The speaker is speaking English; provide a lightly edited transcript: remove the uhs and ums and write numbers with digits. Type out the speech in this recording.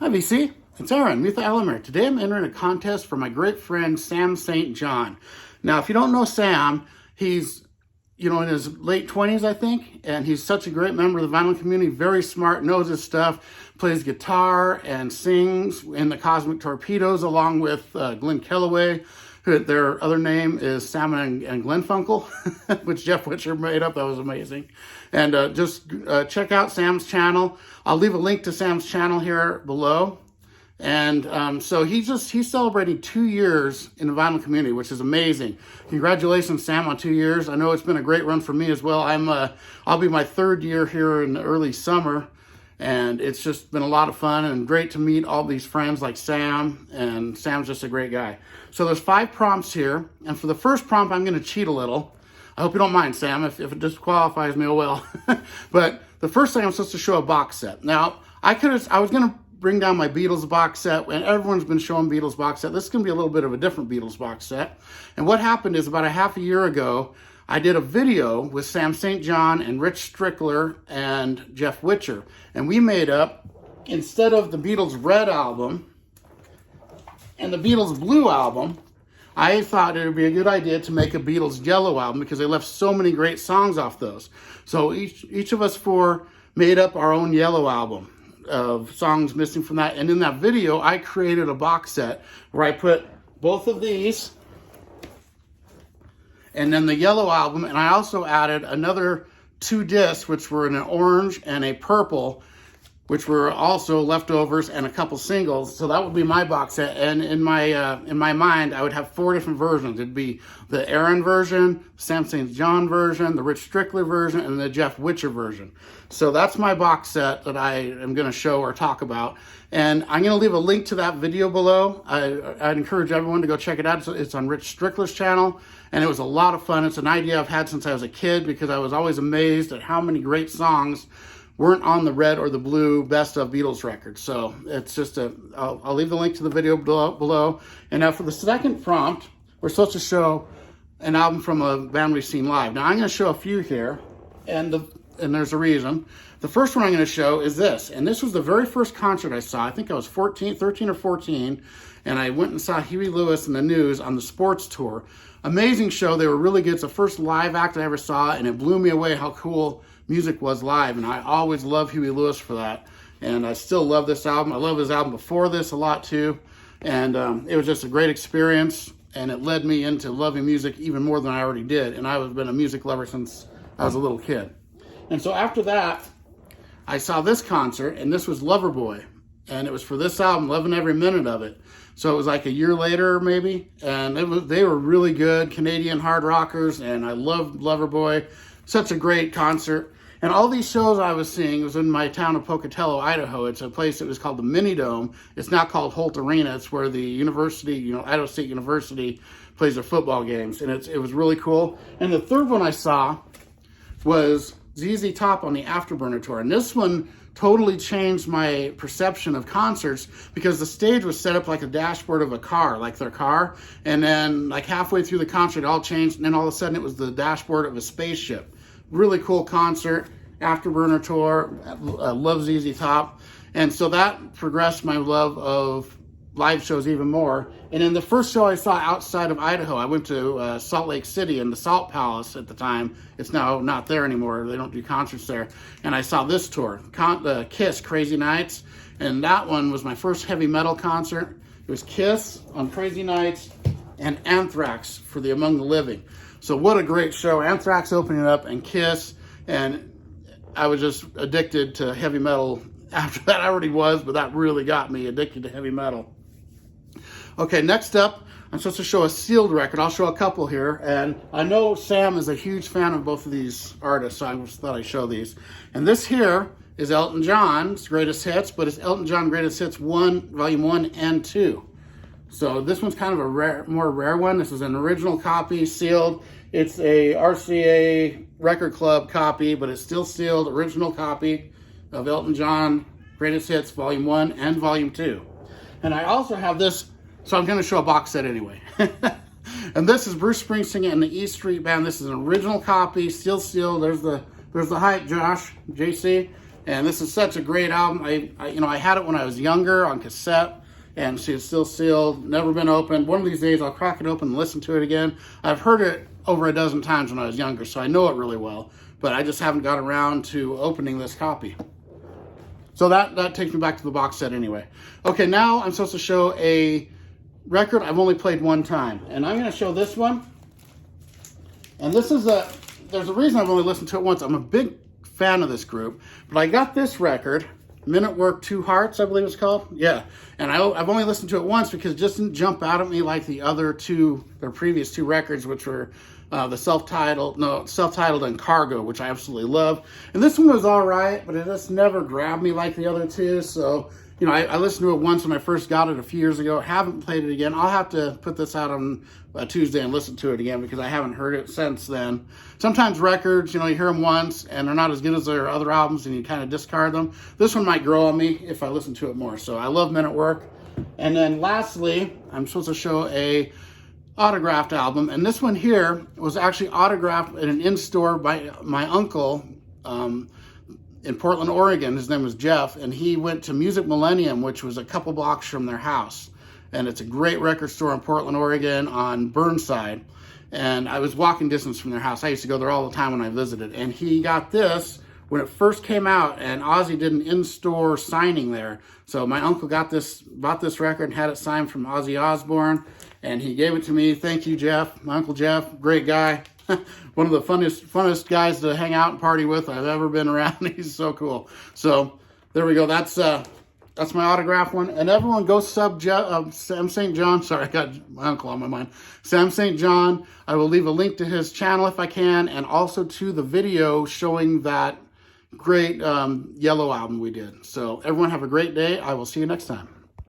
Hi VC, it's Aaron, Mutha Alamer. Today I'm entering a contest for my great friend Sam St. John. Now if you don't know Sam, he's in his late 20s I think, and he's such a great member of the vinyl community, very smart, knows his stuff, plays guitar and sings in the Cosmic Torpedoes along with Glenn Kellaway. Their other name is Salmon and Glenn Funkel, which Jeff Witcher made up. That was amazing. And just check out Sam's channel. I'll leave a link to Sam's channel here below. And so he's celebrating 2 years in the vinyl community, which is amazing. Congratulations, Sam, on 2 years. I know it's been a great run for me as well. I'll be my 3rd year here in the early summer. And it's just been a lot of fun and great to meet all these friends like Sam, and Sam's just a great guy. So there's 5 prompts here, and for the first prompt, I'm gonna cheat a little. I hope you don't mind, Sam, if it disqualifies me, oh well. But the first thing I'm supposed to show a box set. Now, I was gonna bring down my Beatles box set, and everyone's been showing Beatles box set. This is gonna be a little bit of a different Beatles box set. And what happened is about a half a year ago, I did a video with Sam St. John and Rich Strickler and Jeff Witcher. And we made up, instead of the Beatles Red album and the Beatles Blue album, I thought it would be a good idea to make a Beatles Yellow album because they left so many great songs off those. So each of us 4 made up our own Yellow album of songs missing from that. And in that video, I created a box set where I put both of these and then the Yellow album, and I also added another 2 discs, which were in an orange and a purple, which were also leftovers, and a couple singles. So that would be my box set. And in my mind, I would have 4 different versions. It'd be the Aaron version, Sam St. John version, the Rich Strickler version, and the Jeff Witcher version. So that's my box set that I am going to show or talk about. And I'm going to leave a link to that video below. I'd encourage everyone to go check it out. It's on Rich Strickler's channel, and it was a lot of fun. It's an idea I've had since I was a kid because I was always amazed at how many great songs weren't on the red or the blue best of Beatles records. So it's just I'll leave the link to the video below. And now for the second prompt, we're supposed to show an album from a band we've seen live. Now I'm going to show a few here, and there's a reason. The first one I'm going to show is this, and this was the very first concert I saw. I think I was 13 or 14, and I went and saw Huey Lewis and the News on the Sports Tour. Amazing show. They were really good. It's the first live act I ever saw, and it blew me away how cool music was live, and I always loved Huey Lewis for that. And I still love this album. I love his album before this a lot too, and it was just a great experience, and it led me into loving music even more than I already did, and I've been a music lover since I was a little kid. And so after that, I saw this concert, and this was Loverboy, and it was for this album, loving every minute of it. So it was like a year later maybe, and they were really good Canadian hard rockers, and I loved Loverboy. Such a great concert. And all these shows I was seeing was in my town of Pocatello, Idaho. It's a place that was called the Mini Dome. It's now called Holt Arena. It's where the university, Idaho State University, plays their football games. And it was really cool. And the third one I saw was ZZ Top on the Afterburner Tour. And this one totally changed my perception of concerts because the stage was set up like a dashboard of a car, like their car. And then like halfway through the concert, it all changed. And then all of a sudden it was the dashboard of a spaceship. Really cool concert, Afterburner Tour. I love ZZ Top. And so that progressed my love of live shows even more. And then the first show I saw outside of Idaho, I went to Salt Lake City in the Salt Palace at the time. It's now not there anymore. They don't do concerts there. And I saw this tour, Kiss, Crazy Nights. And that one was my first heavy metal concert. It was Kiss on Crazy Nights and Anthrax for the Among the Living. So what a great show. Anthrax opening up and Kiss. And I was just addicted to heavy metal. After that I already was, but that really got me addicted to heavy metal. Okay, next up, I'm supposed to show a sealed record. I'll show a couple here. And I know Sam is a huge fan of both of these artists, so I just thought I'd show these. And this here is Elton John's Greatest Hits, but it's Elton John Greatest Hits 1, Volume 1 and 2. So this one's kind of a more rare one. This is an original copy, sealed. It's a RCA Record Club copy, but it's still sealed, original copy of Elton John Greatest Hits Volume 1 and Volume 2. And I also have this, so I'm going to show a box set anyway. And this is Bruce Springsteen and the E Street Band. This is an original copy, still sealed. There's the hype, Josh, JC. And this is such a great album. I had it when I was younger on cassette, and see, it's still sealed, never been opened. One of these days I'll crack it open and listen to it again. I've heard it over a dozen times when I was younger, so I know it really well, but I just haven't got around to opening this copy. So that takes me back to the box set anyway. Okay, now I'm supposed to show a record I've only played one time, and I'm going to show this one. And this is there's a reason I've only listened to it once. I'm a big fan of this group, but I got this record, Men at Work, Two Hearts, I believe it's called. Yeah, and I've only listened to it once because it just didn't jump out at me like the other two, their previous two records, which were the self-titled and Cargo, which I absolutely love. And this one was all right, but it just never grabbed me like the other two. So, you know, I listened to it once when I first got it a few years ago. Haven't played it again. I'll have to put this out on Tuesday and listen to it again because I haven't heard it since then. Sometimes records, you know, you hear them once and they're not as good as their other albums and you kind of discard them. This one might grow on me if I listen to it more. So I love Men at Work. And then lastly, I'm supposed to show a autographed album, and this one here was actually autographed in an in-store by my uncle in Portland, Oregon. His name was Jeff, and he went to Music Millennium, which was a couple blocks from their house, and it's a great record store in Portland, Oregon on Burnside, and I was walking distance from their house. I used to go there all the time when I visited, and he got this when it first came out, and Ozzy did an in-store signing there. So my uncle bought this record and had it signed from Ozzy Osbourne, and he gave it to me. Thank you, Jeff. My Uncle Jeff, great guy. One of the funnest guys to hang out and party with I've ever been around. He's so cool. So there we go. That's my autograph one. And everyone go sub Sam St. John. Sorry, I got my uncle on my mind. Sam St. John. I will leave a link to his channel if I can, and also to the video showing that great Yellow album we did. So everyone have a great day. I will see you next time.